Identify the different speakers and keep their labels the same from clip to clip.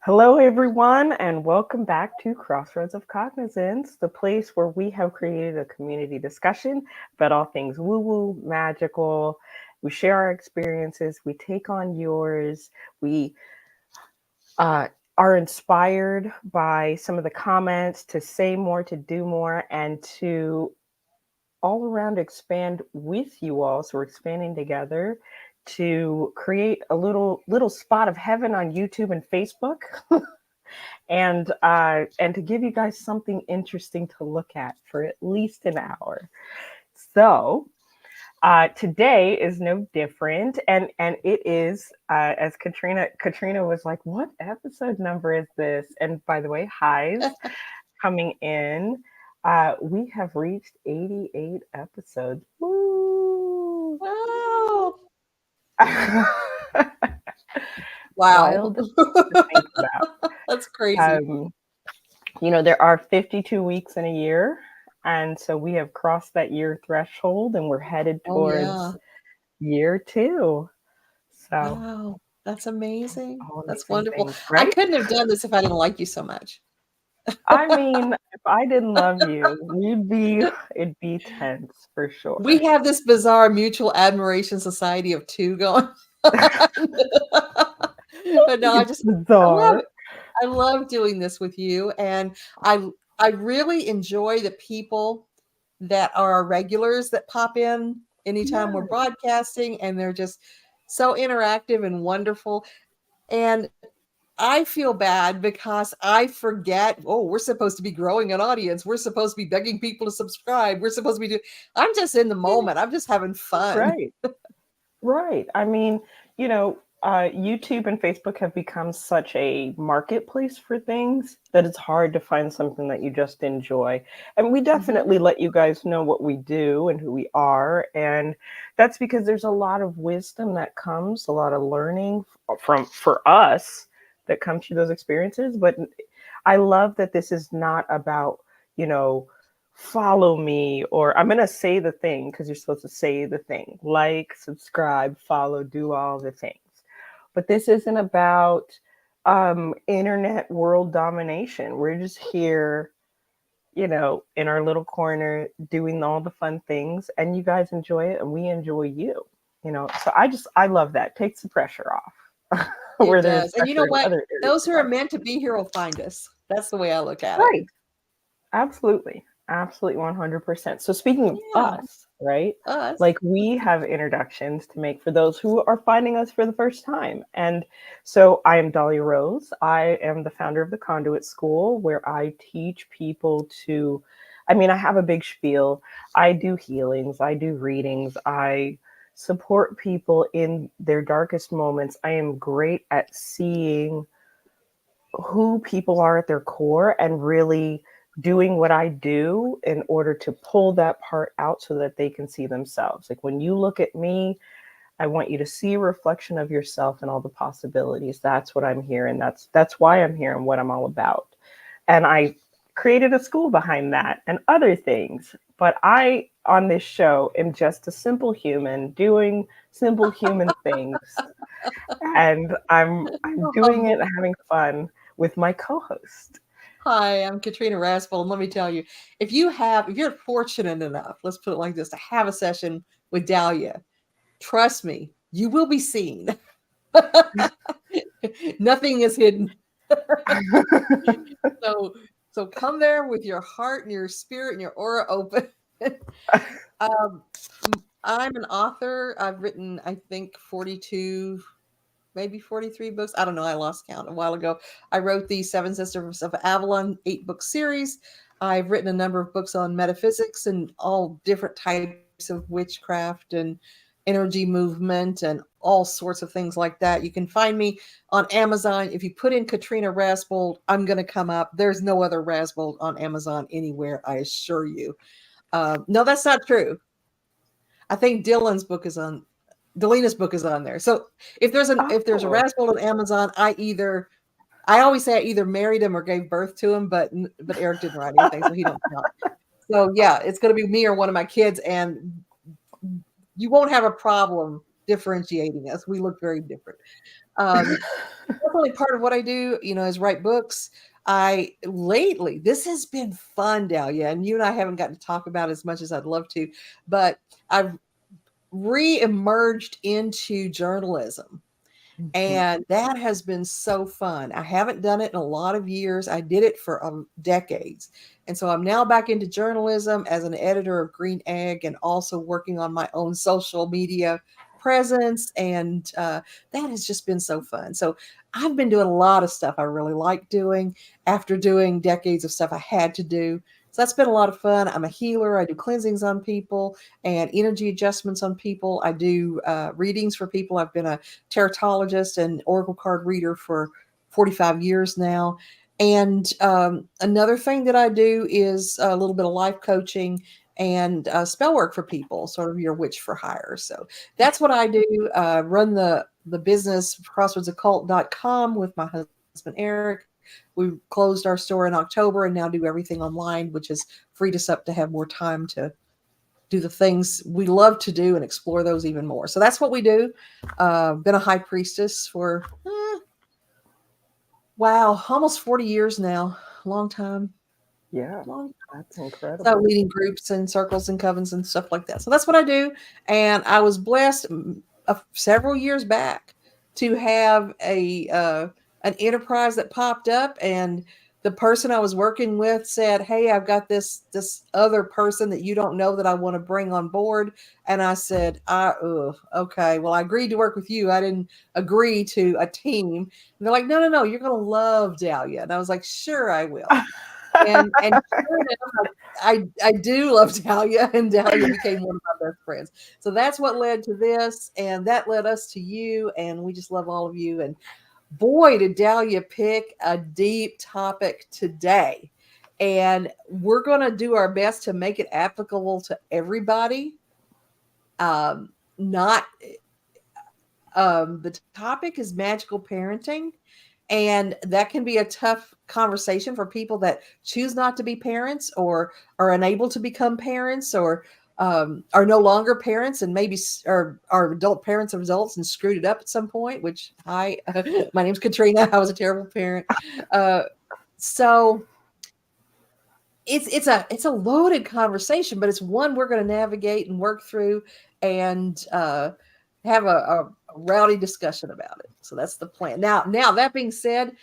Speaker 1: Hello, everyone, and welcome back to Crossroads of Cognizance, the place where we have created a community discussion about all things woo woo, magical. We share our experiences, we take on yours, we uh, are inspired by some of the comments to say more, to do more, and to all around expand with you all. So we're expanding together to create a little spot of heaven on YouTube and Facebook. And to give you guys something interesting to look at for at least an hour. So today is no different, and it is as Katrina was like, "What episode number is this?" And by the way, highs coming in. We have reached 88 episodes. Woo!
Speaker 2: Wow. Wow.
Speaker 1: Wild to think about.
Speaker 2: That's crazy.
Speaker 1: Um, there are 52 weeks in a year. And so we have crossed that year threshold and we're headed
Speaker 2: Oh, yeah.
Speaker 1: towards year two. So
Speaker 2: Wow. That's amazing.
Speaker 1: all
Speaker 2: That's
Speaker 1: amazing
Speaker 2: wonderful.
Speaker 1: things,
Speaker 2: I
Speaker 1: right?
Speaker 2: couldn't have done this if I didn't like you so much.
Speaker 1: I mean, if I didn't love you, it'd be tense for
Speaker 2: We
Speaker 1: sure.
Speaker 2: have this bizarre mutual admiration society of two going on. But no,
Speaker 1: It's
Speaker 2: I love
Speaker 1: bizarre.
Speaker 2: it. I love doing this with you. And I really enjoy the people that are our regulars that pop in anytime we're
Speaker 1: Yeah,
Speaker 2: broadcasting, and they're just so interactive and wonderful. And I feel bad because I forget, oh, we're supposed to be growing an audience. We're supposed to be begging people to subscribe. We're supposed to be doing, I'm just in the moment. I'm just having fun.
Speaker 1: right. Right. I mean, YouTube and Facebook have become such a marketplace for things that it's hard to find something that you just enjoy. And we
Speaker 2: Mhm.
Speaker 1: definitely let you guys know what we do and who we are. And that's because there's a lot of wisdom that comes, a lot of learning from for us that comes through those experiences. But I love that this is not about, you know, follow me, or I'm going to say the thing because you're supposed to say the thing, like, subscribe, follow, do all the things. But this isn't about internet world domination. We're just here, in our little corner doing all the fun things, and you guys enjoy it and we enjoy you. So I love that. Takes the pressure off
Speaker 2: It
Speaker 1: where there's
Speaker 2: does. And you know
Speaker 1: pressure in
Speaker 2: what?
Speaker 1: other areas
Speaker 2: Those
Speaker 1: of
Speaker 2: who are
Speaker 1: life.
Speaker 2: meant to be here will find us. That's the way I look at it.
Speaker 1: Right. Absolutely. Absolutely 100%. So speaking of
Speaker 2: Yeah.
Speaker 1: us, right?
Speaker 2: Us.
Speaker 1: Like, we have introductions to make for those who are finding us for the first time. And so I am Dahlia Rose. I am the founder of the Conduit School, where I teach people to, I mean, I have a big spiel. I do healings, I do readings, I support people in their darkest moments. I am great at seeing who people are at their core and really doing what I do in order to pull that part out so that they can see themselves. Like, when you look at me, I want you to see a reflection of yourself and all the possibilities. That's what I'm here, and that's why I'm here and what I'm all about. And I created a school behind that and other things. But I, on this show, am just a simple human doing simple human things, and I'm
Speaker 2: So
Speaker 1: doing it
Speaker 2: humble.
Speaker 1: and having fun with my co-host.
Speaker 2: Hi, I'm Katrina Raspel, and let me tell you, if you're fortunate enough, let's put it like this, to have a session with Dahlia, trust me, you will be seen. Nothing is hidden. So so come there with your heart and your spirit and your aura open. um, I'm an author. I've written, I think, 42, maybe 43 books. I don't know. I lost count a while ago. I wrote the Seven Sisters of Avalon 8-book series. I've written a number of books on metaphysics and all different types of witchcraft and energy movement and all sorts of things like that. You can find me on Amazon. If you put in Katrina Rasbold, I'm going to come up. There's no other Rasbold on Amazon anywhere, I assure you. No, that's not true. I think Delina's book is on there. So if there's a
Speaker 1: Oh,
Speaker 2: Rascal on Amazon, I always say I either married him or gave birth to him, but Eric didn't write anything, so he don't count. So yeah, it's gonna be me or one of my kids, and you won't have a problem differentiating us. We look very different. Definitely part of what I do, is write books. I lately, this has been fun, Dahlia, and you and I haven't gotten to talk about as much as I'd love to, but I've re-emerged into journalism.
Speaker 1: Mhm.
Speaker 2: And that has been so fun. I haven't done it in a lot of years. I did it for decades. And so I'm now back into journalism as an editor of Green Egg and also working on my own social media presence. And that has just been so fun. So I've been doing a lot of stuff I really like doing after doing decades of stuff I had to do. So that's been a lot of fun. I'm a healer. I do cleansings on people and energy adjustments on people. I do readings for people. I've been a tarotologist and oracle card reader for 45 years now. And another thing that I do is a little bit of life coaching and spell work for people, sort of your witch for hire. So that's what I do. Run the business crossroadsoccult.com with my husband Eric. We closed our store in October and now do everything online, which has freed us up to have more time to do the things we love to do and explore those even more. So that's what we do. Been a high priestess for wow, almost 40 years now. Long time.
Speaker 1: Yeah,
Speaker 2: Long.
Speaker 1: that's
Speaker 2: So
Speaker 1: incredible.
Speaker 2: leading groups and circles and covens and stuff like that. So that's what I do. And I was blessed several years back to have a an enterprise that popped up, and the person I was working with said, "Hey, I've got this other person that you don't know that I want to bring on board." And I said, okay, well, I agreed to work with you. I didn't agree to a team." And they're like, "No, no, no, you're going to love Dahlia." And I was like, "Sure, I will." And sure enough, I do love Dahlia, and Dahlia became one of my best friends. So that's what led to this, and that led us to you, and we just love all of you. And boy, did Dahlia pick a deep topic today. And we're going to do our best to make it applicable to everybody. Not The topic is magical parenting, and that can be a tough conversation for people that choose not to be parents or are unable to become parents or are no longer parents and maybe are adult parents of adults and screwed it up at some point, which my name's Katrina. I was a terrible parent. Uh, so it's a loaded conversation, but it's one we're going to navigate and work through and have a rowdy discussion about it. So that's the plan. Now that being said,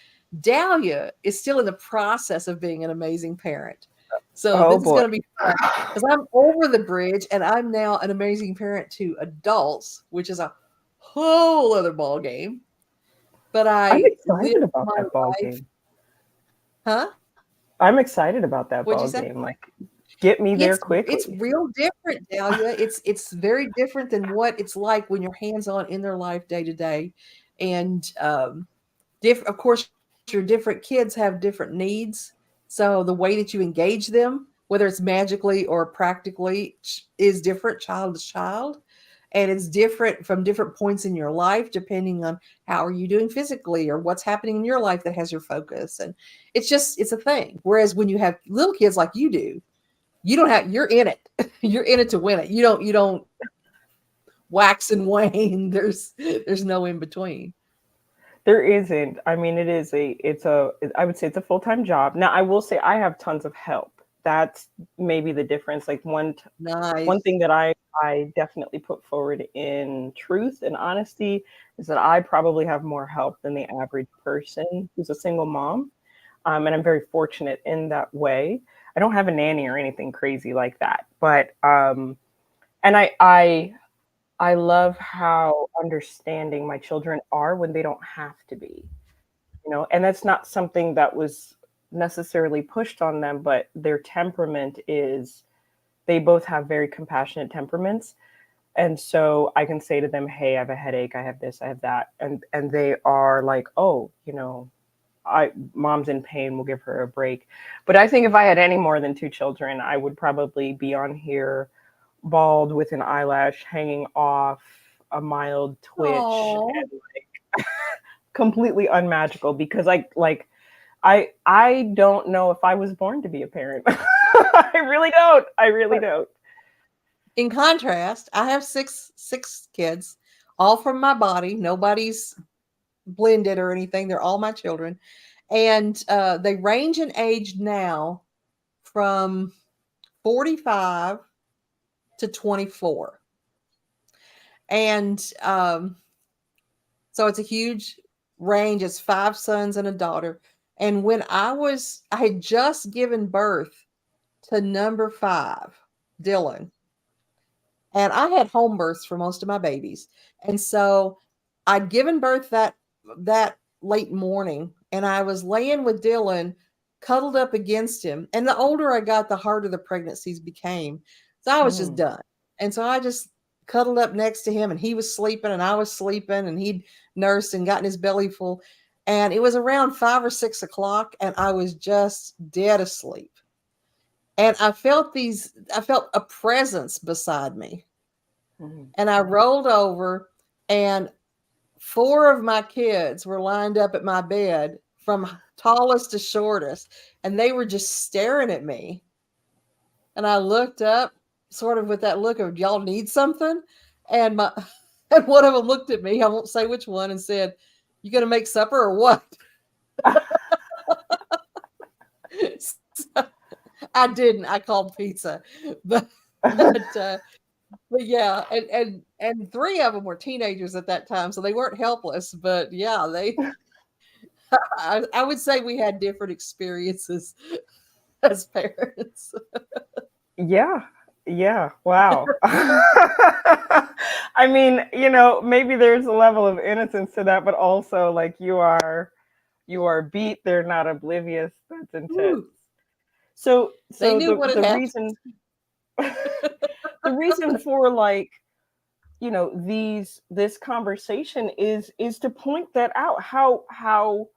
Speaker 2: Dahlia is still in the process of being an amazing parent. So
Speaker 1: Oh
Speaker 2: this is
Speaker 1: boy.
Speaker 2: going to be fun because I'm over the bridge and I'm now an amazing parent to adults, which is a whole other ball game. But
Speaker 1: I'm
Speaker 2: I live
Speaker 1: excited about
Speaker 2: my
Speaker 1: that ball
Speaker 2: life,
Speaker 1: game.
Speaker 2: huh?
Speaker 1: I'm excited about that
Speaker 2: What'd you
Speaker 1: ball
Speaker 2: say?
Speaker 1: game. Like, get me there
Speaker 2: It's
Speaker 1: quickly.
Speaker 2: real different, Dahlia. It's very different than what it's like when you're hands on in their life day to day, and of course your different kids have different needs. So the way that you engage them, whether it's magically or practically, is different child to child, and it's different from different points in your life depending on how are you doing physically or what's happening in your life that has your focus. And it's a thing. Whereas when you have little kids like you do, you're in it. You're in it to win it. You don't wax and wane. There's no in between.
Speaker 1: There isn't. I mean, I would say it's a full-time job. Now, I will say I have tons of help. That's maybe the difference. Like one
Speaker 2: Nice.
Speaker 1: thing that I definitely put forward in truth and honesty is that I probably have more help than the average person who's a single mom. And I'm very fortunate in that way. I don't have a nanny or anything crazy like that, but and I love how understanding my children are when they don't have to be, and that's not something that was necessarily pushed on them, but their temperament is, they both have very compassionate temperaments. And so I can say to them, "Hey, I have a headache, I have this, I have that." And they are like, "Oh, I mom's in pain, we'll give her a break." But I think if I had any more than two children, I would probably be on here bald with an eyelash hanging off, a mild twitch,
Speaker 2: Oh,
Speaker 1: and completely unmagical because I don't know if I was born to be a parent. I really don't. I really don't.
Speaker 2: in contrast, I have six kids, all from my body. Nobody's blended or anything. They're all my children. And they range in age now from 45 to 24. And so it's a huge range. It's 5 sons and a daughter. And when I had just given birth to number 5, Dylan, and I had home births for most of my babies. And so I'd given birth that late morning, and I was laying with Dylan, cuddled up against him. And the older I got, the harder the pregnancies became. So I was just
Speaker 1: Mm.
Speaker 2: done. And so I just cuddled up next to him, and he was sleeping and I was sleeping, and he'd nursed and gotten his belly full. And it was around 5 or 6 o'clock, and I was just dead asleep. And I felt a presence beside me.
Speaker 1: Mm.
Speaker 2: And I rolled over, and 4 of my kids were lined up at my bed from tallest to shortest, and they were just staring at me. And I looked up, sort of with that look of, y'all need something? And my and one of them looked at me, I won't say which one, and said, "You gonna make supper or what?" So, I didn't. I called pizza. But but but yeah, and 3 of them were teenagers at that time, so they weren't helpless. But yeah, they I would say we had different experiences as parents.
Speaker 1: Yeah. Yeah. Wow. I mean, maybe there's a level of innocence to that, but also like you are beat, they're not oblivious. That's intense.
Speaker 2: Ooh,
Speaker 1: So
Speaker 2: they
Speaker 1: so
Speaker 2: knew
Speaker 1: the
Speaker 2: what had
Speaker 1: the
Speaker 2: happened.
Speaker 1: reason the reason for like this conversation is to point that out, how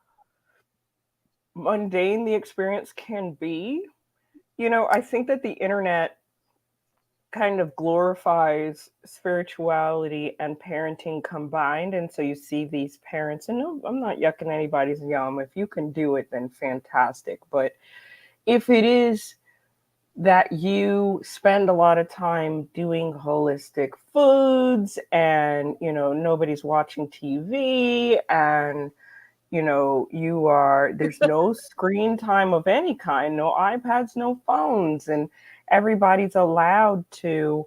Speaker 1: mundane the experience can be. I think that the internet kind of glorifies spirituality and parenting combined. And so you see these parents, and no, I'm not yucking anybody's yum. If you can do it, then fantastic. But if it is that you spend a lot of time doing holistic foods and, nobody's watching TV, and there's no screen time of any kind, no iPads, no phones, and everybody's allowed to,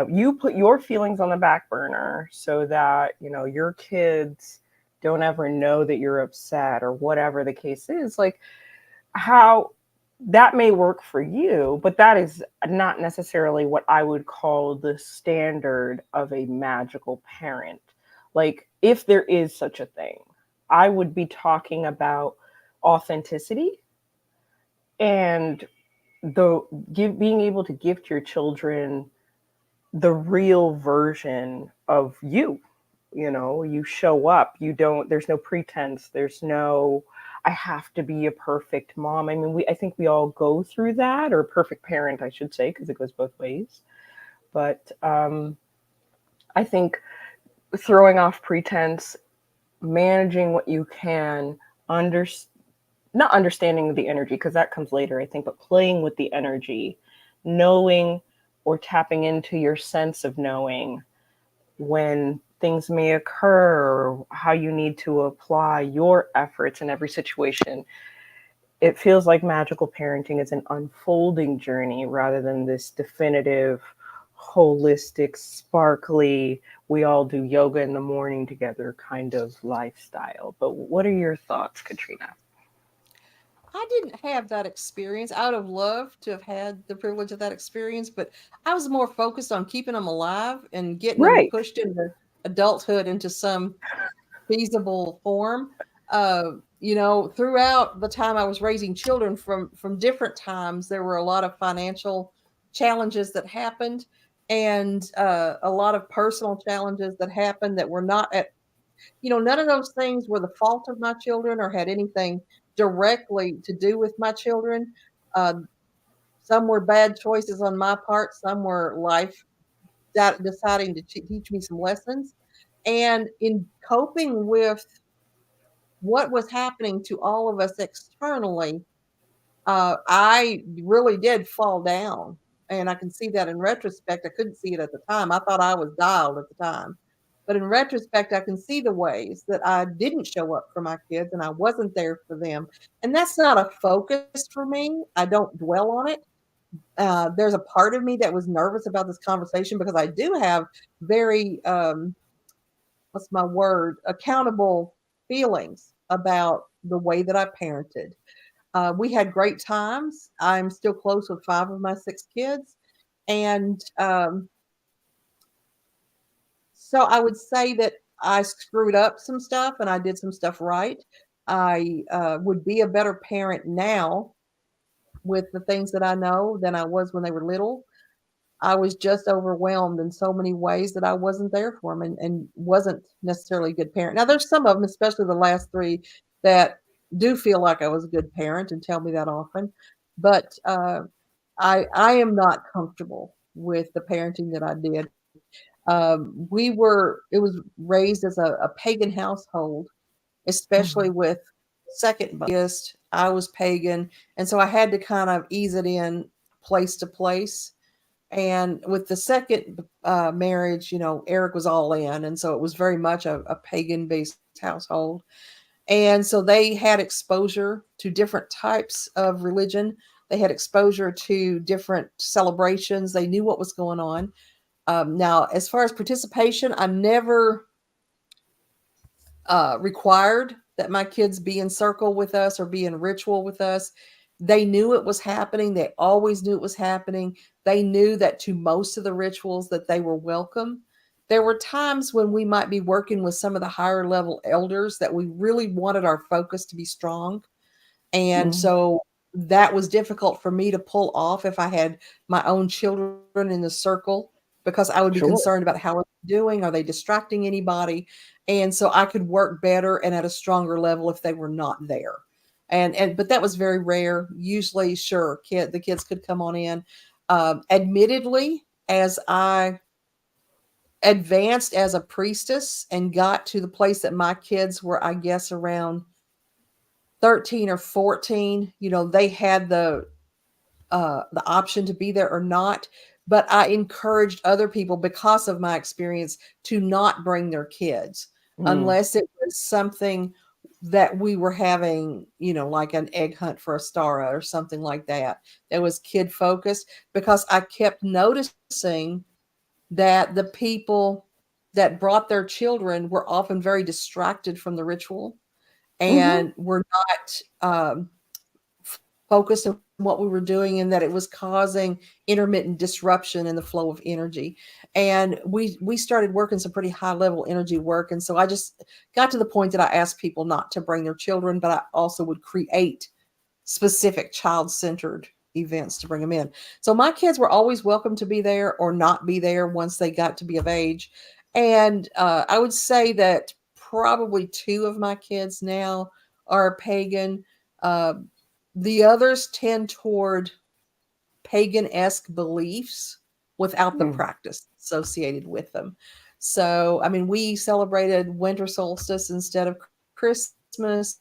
Speaker 1: you put your feelings on the back burner so that, your kids don't ever know that you're upset or whatever the case is. Like, how that may work for you, but that is not necessarily what I would call the standard of a magical parent. Like, if there is such a thing, I would be talking about authenticity and being able to gift your children the real version of you. You show up, there's no pretense, there's no I have to be a perfect mom. I mean, I think we all go through that, or perfect parent, I should say, because it goes both ways. But I think throwing off pretense, managing what you can, under not understanding the energy, because that comes later, I think, but playing with the energy, knowing or tapping into your sense of knowing when things may occur, or how you need to apply your efforts in every situation. It feels like magical parenting is an unfolding journey rather than this definitive, holistic, sparkly, we all do yoga in the morning together kind of lifestyle. But what are your thoughts, Katrina?
Speaker 2: I didn't have that experience. I would have loved to have had the privilege of that experience, but I was more focused on keeping them alive and getting them
Speaker 1: Right.
Speaker 2: pushed into adulthood into some feasible form. Throughout the time I was raising children from different times, there were a lot of financial challenges that happened, and a lot of personal challenges that happened that were not at none of those things were the fault of my children or had anything directly to do with my children. Uh, some were bad choices on my part. Some were life deciding to teach me some lessons. And in coping with what was happening to all of us externally, I really did fall down. And I can see that in retrospect. I couldn't see it at the time. I thought I was dialed at the time. But in retrospect, I can see the ways that I didn't show up for my kids and I wasn't there for them. And that's not a focus for me. I don't dwell on it. There's a part of me that was nervous about this conversation because I do have very, what's my word, accountable feelings about the way that I parented. We had great times. I'm still close with 5 of my 6 kids. And so I would say that I screwed up some stuff and I did some stuff right. I would be a better parent now with the things that I know than I was when they were little. I was just overwhelmed in so many ways that I wasn't there for them and wasn't necessarily a good parent. Now, there's some of them, especially the last three, that do feel like I was a good parent and tell me that often. But I am not comfortable with the parenting that I did. It was raised as a pagan household, especially
Speaker 1: Mhm.
Speaker 2: with second biggest. I was pagan. And so I had to kind of ease it in place to place. And with the second marriage, Eric was all in. And so it was very much a pagan based household. And so they had exposure to different types of religion. They had exposure to different celebrations. They knew what was going on. Now, as far as participation, I never required that my kids be in circle with us or be in ritual with us. They knew it was happening. They always knew it was happening. They knew that to most of the rituals that they were welcome. There were times when we might be working with some of the higher level elders that we really wanted our focus to be strong. And
Speaker 1: Mhm.
Speaker 2: so that was difficult for me to pull off if I had my own children in the circle because I would be
Speaker 1: Sure.
Speaker 2: concerned about how are they doing? Are they distracting anybody? And so I could work better and at a stronger level if they were not there. And but that was very rare. Usually, sure, the kids could come on in. Admittedly, as I advanced as a priestess and got to the place that my kids were, I guess, around 13 or 14, they had the option to be there or not. But I encouraged other people because of my experience to not bring their kids
Speaker 1: Mm.
Speaker 2: unless it was something that we were having, like an egg hunt for a stara or something like that. That was kid focused because I kept noticing that the people that brought their children were often very distracted from the ritual
Speaker 1: Mhm.
Speaker 2: and were not focused on what we were doing and that it was causing intermittent disruption in the flow of energy. And we started working some pretty high level energy work. And so I just got to the point that I asked people not to bring their children, but I also would create specific child centered events to bring them in. So my kids were always welcome to be there or not be there once they got to be of age. And I would say that probably 2 of my kids now are pagan. Uh, the others tend toward pagan esque beliefs without the
Speaker 1: Mm.
Speaker 2: practice associated with them. So, I mean, we celebrated winter solstice instead of Christmas,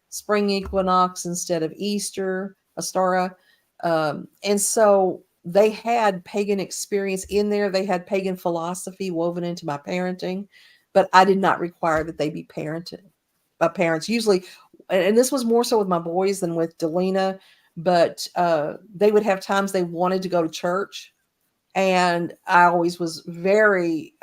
Speaker 2: spring equinox instead of Easter, Astara. And so they had pagan experience in there. They had pagan philosophy woven into my parenting, but I did not require that they be parented by parents. Usually, and this was more so with my boys than with Delina, but they would have times they wanted to go to church, and I always was very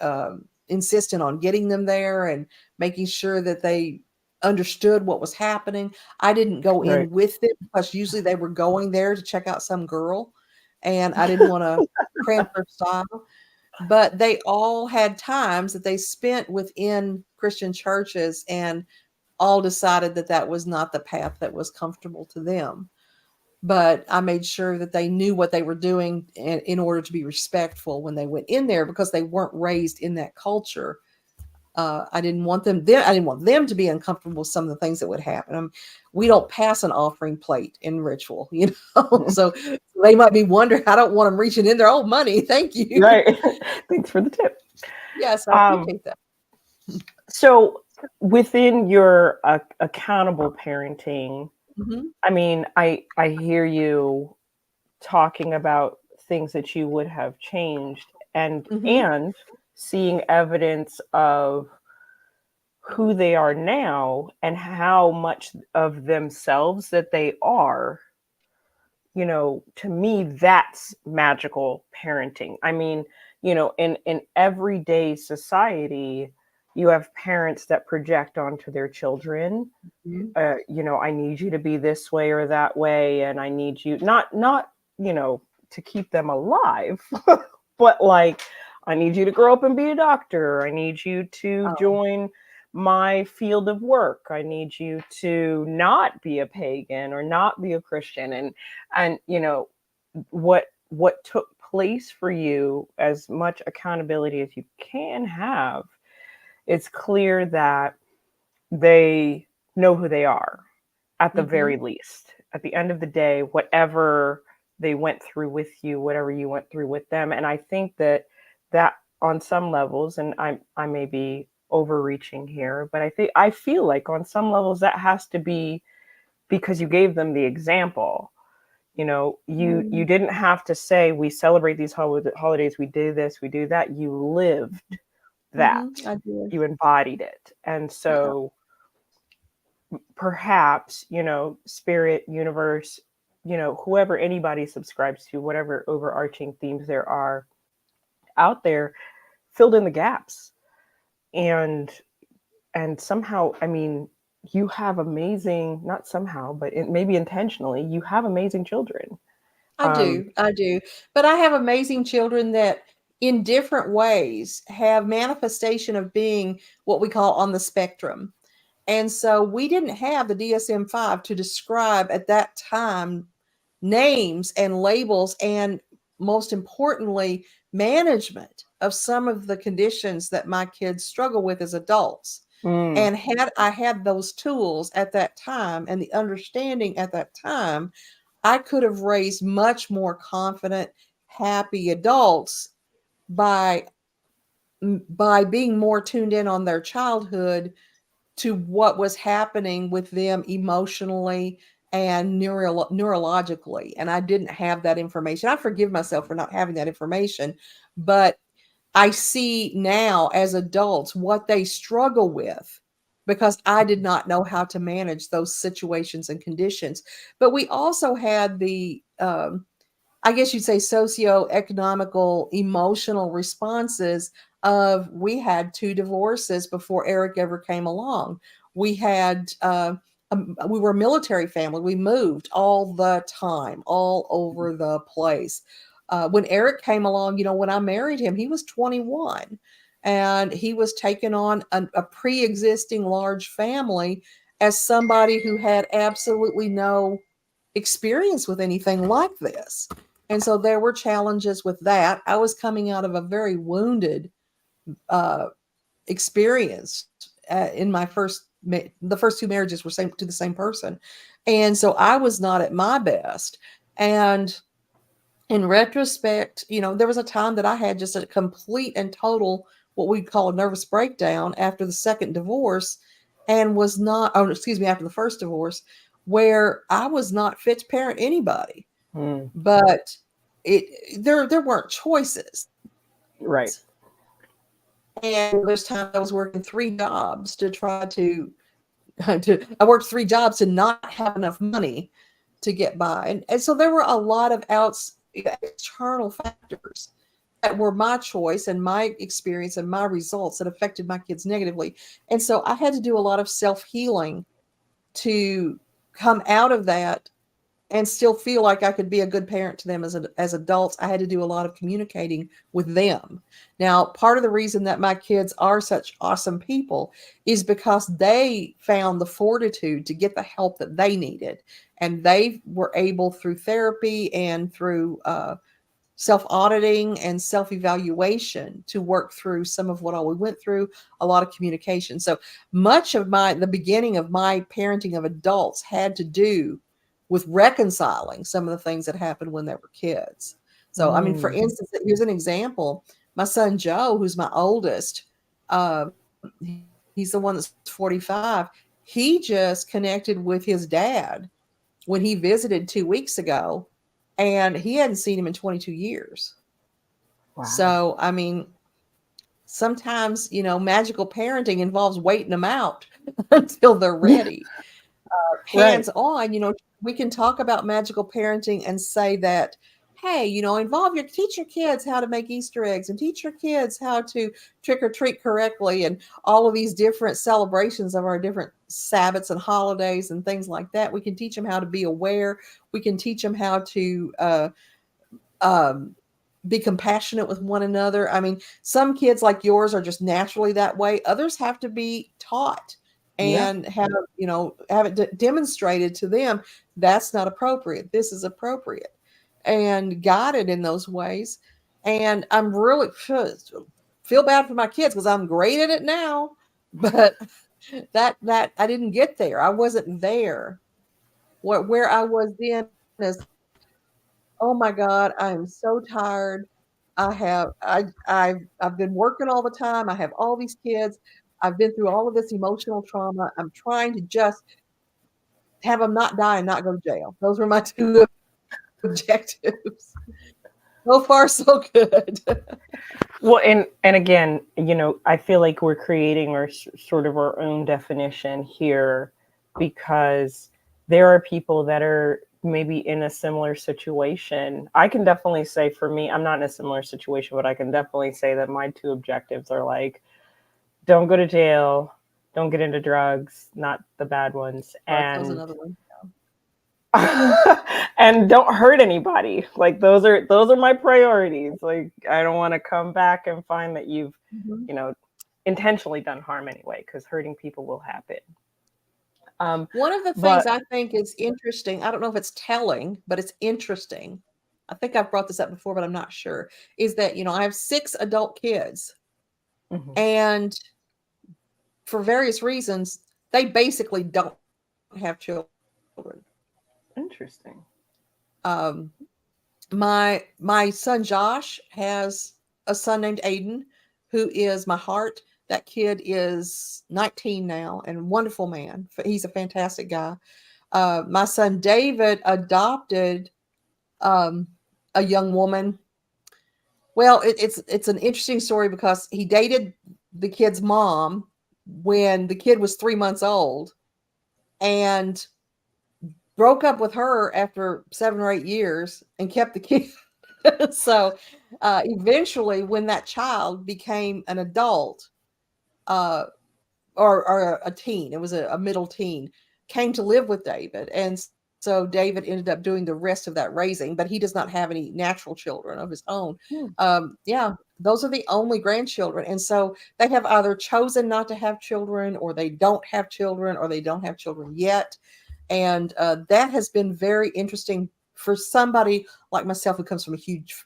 Speaker 2: insistent on getting them there and making sure that they understood what was happening. I didn't go
Speaker 1: Right.
Speaker 2: in with them because usually they were going there to check out some girl, and I didn't want to cramp their style. But they all had times that they spent within Christian churches and all decided that that was not the path that was comfortable to them. But I made sure that they knew what they were doing in order to be respectful when they went in there because they weren't raised in that culture. I didn't want them to be uncomfortable with some of the things that would happen. We don't pass an offering plate in ritual,
Speaker 1: Mhm.
Speaker 2: so they might be wondering. I don't want them reaching in there. Oh, money, thank you.
Speaker 1: Right. Thanks for the tip.
Speaker 2: Yes, I
Speaker 1: Um,
Speaker 2: appreciate that.
Speaker 1: so within your accountable parenting,
Speaker 2: Hmm.
Speaker 1: I mean, I hear you talking about things that you would have changed, and
Speaker 2: Hmm.
Speaker 1: and seeing evidence of who they are now and how much of themselves that they are, to me, that's magical parenting. I mean, in everyday society, you have parents that project onto their children,
Speaker 2: Mhm.
Speaker 1: I need you to be this way or that way, and I need you not, to keep them alive, but like, I need you to grow up and be a doctor. I need you to
Speaker 2: Oh,
Speaker 1: join my field of work. I need you to not be a pagan or not be a Christian. And what took place for you, as much accountability as you can have, it's clear that they know who they are, at the
Speaker 2: hmm
Speaker 1: very least. At the end of the day, whatever they went through with you, whatever you went through with them. And I think that on some levels, and I may be overreaching here, but I feel like on some levels that has to be because you gave them the example. You didn't have to say, we celebrate these holidays, we do this, we do that. You lived that.
Speaker 2: I did.
Speaker 1: You embodied it. And
Speaker 2: Yeah,
Speaker 1: so perhaps, spirit, universe, whoever anybody subscribes to, whatever overarching themes there are out there, filled in the gaps. And and somehow, I mean, you have amazing, not somehow, but maybe intentionally, you have amazing children.
Speaker 2: I
Speaker 1: um
Speaker 2: do. I do. But I have amazing children that, in different ways, have manifestation of being what we call on the spectrum. And so we didn't have the DSM 5 to describe at that time names and labels, and most importantly, management of some of the conditions that my kids struggle with as adults.
Speaker 1: mm,
Speaker 2: And had I had those tools at that time and the understanding at that time, I could have raised much more confident, happy adults by by being more tuned in on their childhood to what was happening with them emotionally and neurologically. And I didn't have that information. I forgive myself for not having that information, but I see now as adults what they struggle with because I did not know how to manage those situations and conditions. But we also had the I guess you'd say socio-economical, emotional responses of, we had two divorces before Eric ever came along. We had we were a military family. We moved all the time, all over the place. When Eric came along, when I married him, he was 21, and he was taking on a pre-existing large family as somebody who had absolutely no experience with anything like this. And so there were challenges with that. I was coming out of a very wounded uh, experience in my the first two marriages were same to the same person, and so I was not at my best. And in retrospect, there was a time that I had just a complete and total, what we call a nervous breakdown after the second divorce, and was not, oh, excuse me, after the first divorce, where I was not fit to parent anybody.
Speaker 1: mm,
Speaker 2: But there weren't choices.
Speaker 1: right.
Speaker 2: And there's times I was working three jobs to try to, I worked three jobs to not have enough money to get by. And so there were a lot of external factors that were my choice and my experience and my results that affected my kids negatively. And so I had to do a lot of self healing to come out of that and still feel like I could be a good parent to them as adults. I had to do a lot of communicating with them. Now, part of the reason that my kids are such awesome people is because they found the fortitude to get the help that they needed, and they were able, through therapy and through self auditing and self evaluation, to work through some of what all we went through, a lot of communication. So much of the beginning of my parenting of adults had to do with reconciling some of the things that happened when they were kids. So, I mean, for
Speaker 1: Mm,
Speaker 2: instance, here's an example. My son Joe, who's my oldest, he's the one that's 45. He just connected with his dad when he visited 2 weeks ago, and he hadn't seen him in 22 years.
Speaker 1: wow.
Speaker 2: So, I mean, sometimes, magical parenting involves waiting them out until they're ready.
Speaker 1: Right.
Speaker 2: Hands on, we can talk about magical parenting and say that, hey, teach your kids how to make Easter eggs and teach your kids how to trick or treat correctly and all of these different celebrations of our different Sabbats and holidays and things like that. We can teach them how to be aware. We can teach them how to um, be compassionate with one another. I mean, some kids like yours are just naturally that way. Others have to be taught
Speaker 1: Yeah.
Speaker 2: and have it demonstrated to them that's not appropriate. This is appropriate, and guided in those ways. And I'm really feel bad for my kids because I'm great at it now, but that I didn't get there. I wasn't there. Where I was then is, oh my God, I am so tired. I've been working all the time. I have all these kids. I've been through all of this emotional trauma. I'm trying to just have them not die and not go to jail. Those were my two objectives. So far, so good.
Speaker 1: Well, and again, I feel like we're creating sort of our own definition here, because there are people that are maybe in a similar situation. I can definitely say for me, I'm not in a similar situation, but I can definitely say that my two objectives are like, don't go to jail, don't get into drugs, not the bad ones,
Speaker 2: Drugs, that was another one.
Speaker 1: and don't hurt anybody. Like those are my priorities. Like I don't want to come back and find that you've,
Speaker 2: Mhm.
Speaker 1: you know, intentionally done harm anyway, because hurting people will happen.
Speaker 2: One of the things
Speaker 1: But
Speaker 2: I think is interesting, I don't know if it's telling, but it's interesting. I think I've brought this up before, but I'm not sure. Is that, I have 6 adult kids,
Speaker 1: mhm,
Speaker 2: and for various reasons, they basically don't have children.
Speaker 1: interesting.
Speaker 2: Um, my son Josh has a son named Aiden, who is my heart. That kid is 19 now and wonderful man. He's a fantastic guy. My son David adopted um, a young woman. Well, it's an interesting story because he dated the kid's mom when the kid was 3 months old, and broke up with her after 7 or 8 years and kept the kid. So eventually, when that child became an adult, uh, or a teen, it was a middle teen, came to live with David. And so David ended up doing the rest of that raising, but he does not have any natural children of his own.
Speaker 1: Hmm.
Speaker 2: Yeah, those are the only grandchildren. And so they have either chosen not to have children, or they don't have children, or they don't have children yet. And that has been very interesting for somebody like myself who comes from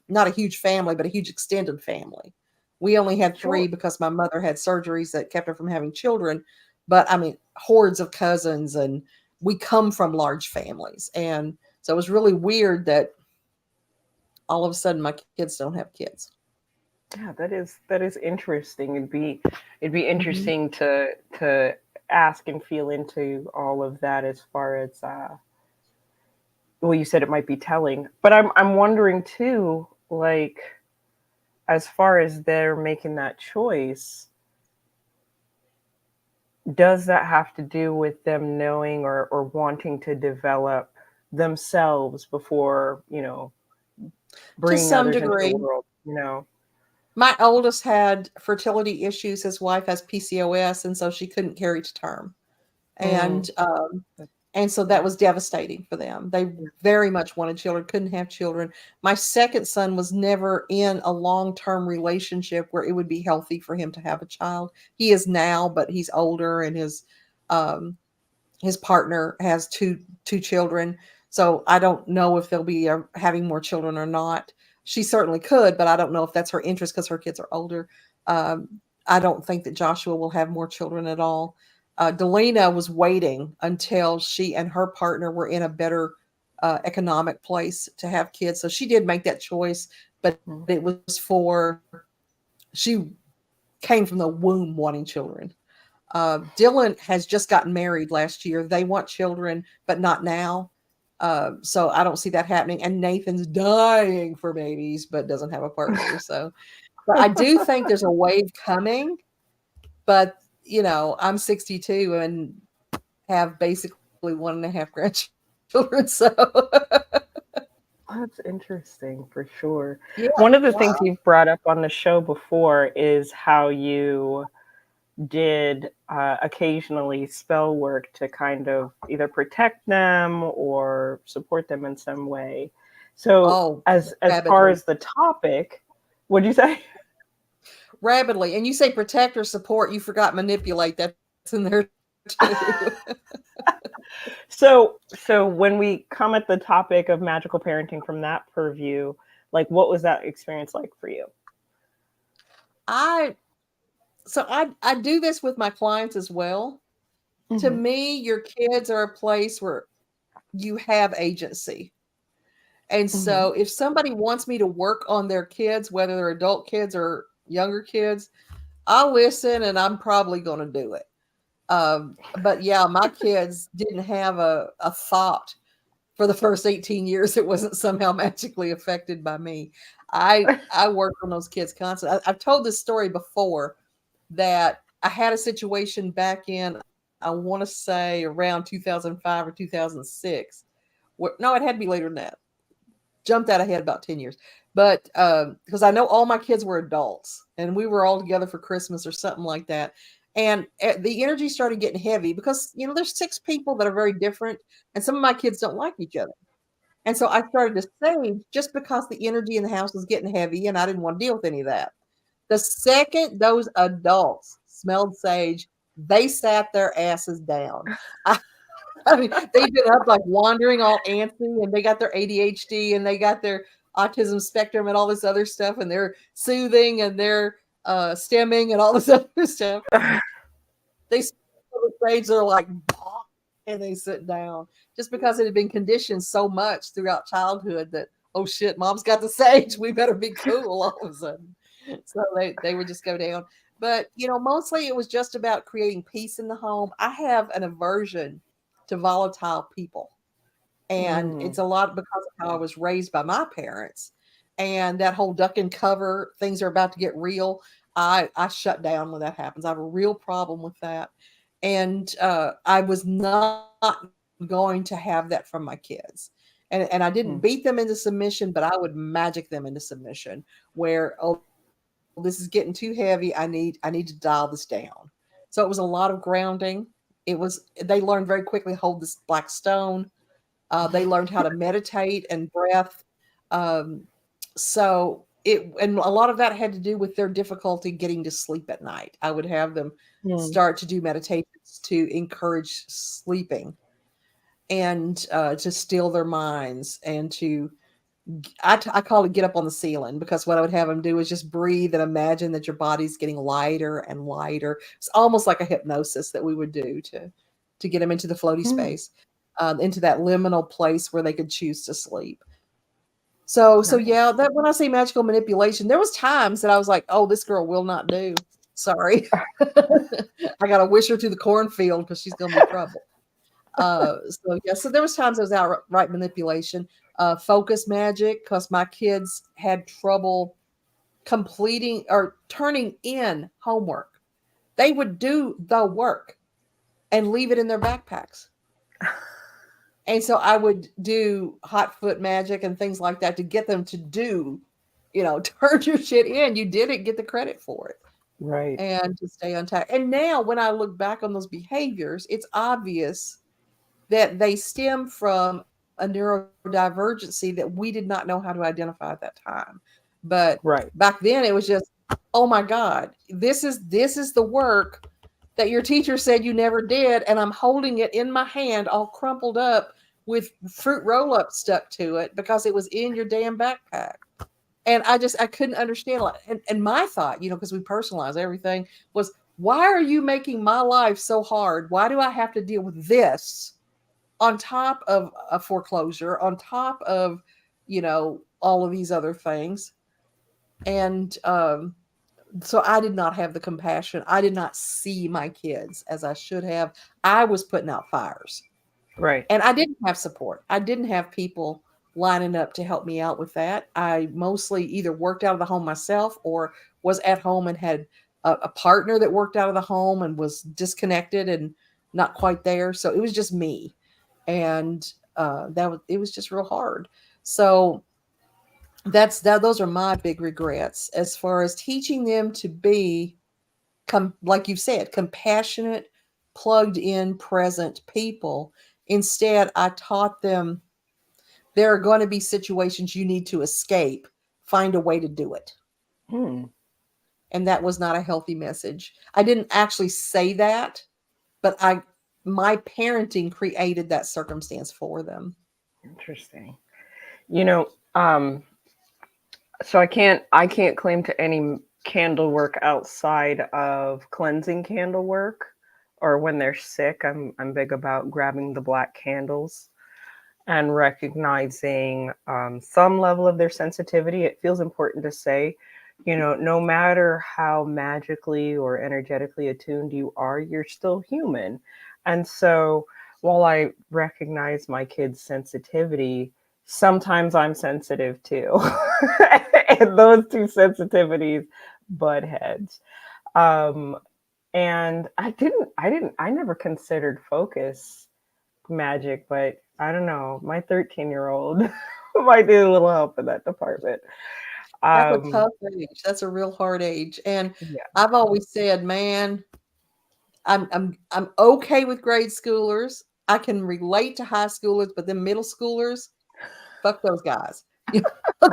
Speaker 2: not a huge family, but a huge extended family. We only had three
Speaker 1: Sure.
Speaker 2: because my mother had surgeries that kept her from having children. But I mean, hordes of cousins, and we come from large families. And so it was really weird that all of a sudden my kids don't have kids.
Speaker 1: Yeah, that is interesting. It'd be
Speaker 2: Mm-hmm.
Speaker 1: interesting to ask and feel into all of that, as far as well, you said it might be telling, but I'm wondering too, like, as far as they're making that choice, does that have to do with them knowing or wanting to develop themselves before,
Speaker 2: To
Speaker 1: bringing
Speaker 2: some
Speaker 1: others into the
Speaker 2: degree.
Speaker 1: world?
Speaker 2: My oldest had fertility issues. His wife has PCOS, and so she couldn't carry to term.
Speaker 1: Mm,
Speaker 2: And and so that
Speaker 1: yeah.
Speaker 2: was devastating for them. They very much wanted children, couldn't have children. My second son was never in a long-term relationship where it would be healthy for him to have a child. He is now, but he's older, and um, his partner has two children. So I don't know if they'll be having more children or not. She certainly could, but I don't know if that's her interest because her kids are older. Um, I don't think that Joshua will have more children at all. Delina was waiting until she and her partner were in a better economic place to have kids. So she did make that choice, but it was for, she came from the womb wanting children. Dylan has just gotten married last year. They want children, but not now. So I don't see that happening. And Nathan's dying for babies, but doesn't have a partner. So But I do think there's a wave coming. But I'm 62 and have basically 1.5 grandchildren. So
Speaker 1: That's interesting for sure.
Speaker 2: yeah,
Speaker 1: One of the
Speaker 2: yeah.
Speaker 1: things you've brought up on the show before is how you did occasionally spell work to kind of either protect them or support them in some way. So,
Speaker 2: Oh,
Speaker 1: as far
Speaker 2: rapidly,
Speaker 1: as the topic, what'd you say?
Speaker 2: rapidly. And you say protect or support, you forgot manipulate. That's in there too.
Speaker 1: So when we come at the topic of magical parenting from that purview, like what was that experience like for you?
Speaker 2: I I do this with my clients as well. To
Speaker 1: Hmm.
Speaker 2: me, your kids are a place where you have agency. And
Speaker 1: Hmm.
Speaker 2: so if somebody wants me to work on their kids, whether they're adult kids or younger kids, I'll listen and I'm probably going to do it. But yeah, my kids didn't have a thought for the first 18 years that wasn't somehow magically affected by me. I worked on those kids constantly. I've told this story before that I had a situation back in, I want to say around 2005 or 2006. No, it had to be later than that. Jumped out ahead about 10 years. But because I know all my kids were adults and we were all together for Christmas or something like that. And the energy started getting heavy because, there's 6 people that are very different. And some of my kids don't like each other. And so I started to sage just because the energy in the house was getting heavy and I didn't want to deal with any of that. The second those adults smelled sage, they sat their asses down. I, I mean, they've been up like wandering all antsy and they got their ADHD and they got their autism spectrum and all this other stuff and they're soothing and they're stemming and all this other stuff. They sit on the stage, they're like, "Bah," and they sit down just because it had been conditioned so much throughout childhood that, oh shit, mom's got the sage. We better be cool all of a sudden. So they would just go down. But, mostly it was just about creating peace in the home. I have an aversion to volatile people. And
Speaker 1: Mm,
Speaker 2: it's a lot because of how I was raised by my parents. And that whole duck and cover, things are about to get real. I shut down when that happens. I have a real problem with that. And I was not going to have that from my kids. And I didn't
Speaker 1: mm,
Speaker 2: beat them into submission, but I would magic them into submission where, oh, this is getting too heavy. I need to dial this down. So it was a lot of grounding. They learned very quickly hold this black stone. They learned how to meditate and breath. Um, and a lot of that had to do with their difficulty getting to sleep at night. I would have them
Speaker 1: mm,
Speaker 2: start to do meditations to encourage sleeping and to still their minds and I call it get up on the ceiling because what I would have them do is just breathe and imagine that your body's getting lighter and lighter. It's almost like a hypnosis that we would do to get them into the floaty
Speaker 1: mm.
Speaker 2: space, into that liminal place where they could choose to sleep. So
Speaker 1: Nice.
Speaker 2: yeah, that when I say magical manipulation, there was times that I was like, oh, this girl will not do. Sorry, I got to wish her to the cornfield because she's gonna be trouble. So yeah, so there was times I was outright manipulation, focus magic, because my kids had trouble completing or turning in homework. They would do the work and leave it in their backpacks. And so I would do hot foot magic and things like that to get them to do, turn your shit in. You did it, get the credit for it
Speaker 1: Right.
Speaker 2: and to stay on track. And now when I look back on those behaviors, it's obvious that they stem from a neurodivergency that we did not know how to identify at that time. But
Speaker 1: Right.
Speaker 2: back then it was just, oh my God, this is the work that your teacher said you never did, and I'm holding it in my hand all crumpled up with fruit roll up stuck to it because it was in your damn backpack. And I couldn't understand, like, and my thought, because we personalize everything, was, why are you making my life so hard? Why do I have to deal with this on top of a foreclosure, on top of, all of these other things? And so I did not have the compassion. I did not see my kids as I should have. I was putting out fires.
Speaker 1: Right.
Speaker 2: And I didn't have support. I didn't have people lining up to help me out with that. I mostly either worked out of the home myself or was at home and had a partner that worked out of the home and was disconnected and not quite there. So it was just me. And it was just real hard. So those are my big regrets as far as teaching them to be like you said, compassionate, plugged in, present people. Instead, I taught them there are going to be situations you need to escape, find a way to do it.
Speaker 1: Hmm.
Speaker 2: And that was not a healthy message. I didn't actually say that, but my parenting created that circumstance for them.
Speaker 1: Interesting. You know, so I can't claim to any candle work outside of cleansing candle work, or when they're sick. I'm big about grabbing the black candles and recognizing some level of their sensitivity. It feels important to say, no matter how magically or energetically attuned you are, you're still human. And so while I recognize my kids' sensitivity, sometimes I'm sensitive too. And those two sensitivities butt heads. Um, and I never considered focus magic, but I don't know. My 13-year-old might need a little help in that department.
Speaker 2: That's a
Speaker 1: Um,
Speaker 2: tough age. That's a real hard age. And
Speaker 1: yeah.
Speaker 2: I've always said, man, I'm okay with grade schoolers. I can relate to high schoolers, but then middle schoolers, fuck those guys.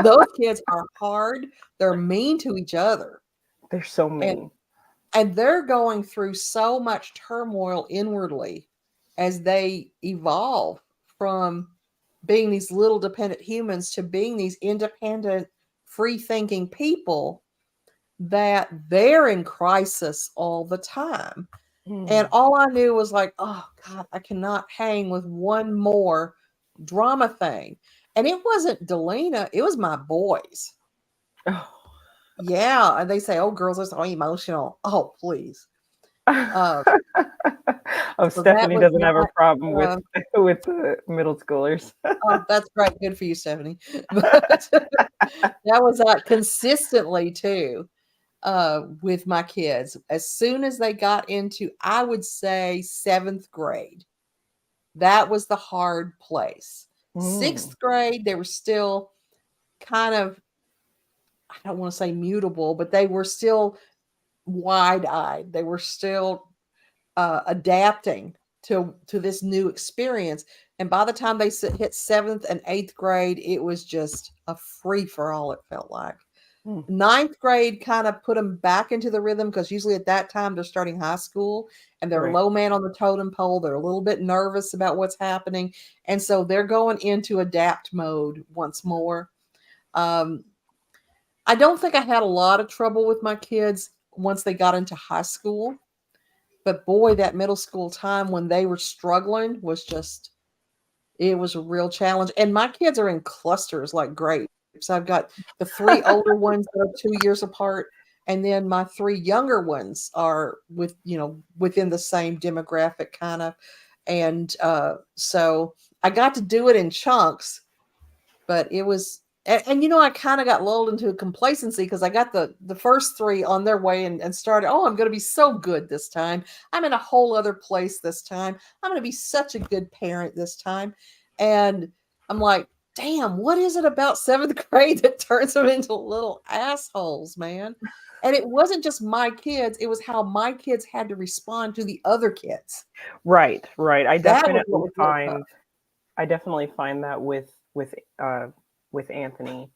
Speaker 2: Those kids are hard. They're mean to each other.
Speaker 1: They're so
Speaker 2: And
Speaker 1: mean.
Speaker 2: and they're going through so much turmoil inwardly as they evolve from being these little dependent humans to being these independent, free thinking people that they're in crisis all the time. And
Speaker 1: Mm.
Speaker 2: all I knew was like, oh God, I cannot hang with one more drama thing. And it wasn't Delina, it was my boys.
Speaker 1: Oh.
Speaker 2: Yeah. And they say, oh, girls are so emotional. Oh, please. Uh,
Speaker 1: Oh,
Speaker 2: so that
Speaker 1: Stephanie
Speaker 2: was
Speaker 1: doesn't have a problem with
Speaker 2: uh,
Speaker 1: with the middle schoolers.
Speaker 2: oh, that's great. Good for you, Stephanie. But that was consistently too with my kids. As soon as they got into, I would say, seventh grade, that was the hard place.
Speaker 1: Mm.
Speaker 2: Sixth grade, they were still kind of, I don't want to say mutable, but they were still wide eyed. They were still adapting to this new experience. And by the time they hit seventh and eighth grade, it was just a free for all, it felt like.
Speaker 1: Mm.
Speaker 2: Ninth grade kind of put them back into the rhythm because usually at that time they're starting high school and they're
Speaker 1: Right.
Speaker 2: low man on the totem pole. They're a little bit nervous about what's happening. And so they're going into adapt mode once more. Um, I don't think I had a lot of trouble with my kids once they got into high school. But boy, that middle school time when they were struggling was just, it was a real challenge. And my kids are in clusters like grapes. I've got the three older ones that are 2 years apart, and then my three younger ones are within the same demographic kind of. And so I got to do it in chunks, but it was and I kind of got lulled into a complacency because I got the first three on their way and started, oh, I'm going to be so good this time. I'm in a whole other place this time. I'm going to be such a good parent this time. And I'm like, damn, what is it about seventh grade that turns them into little assholes, man? And it wasn't just my kids, it was how my kids had to respond to the other kids.
Speaker 1: Right. Right.
Speaker 2: That was what was really tough.
Speaker 1: I definitely find that with Anthony,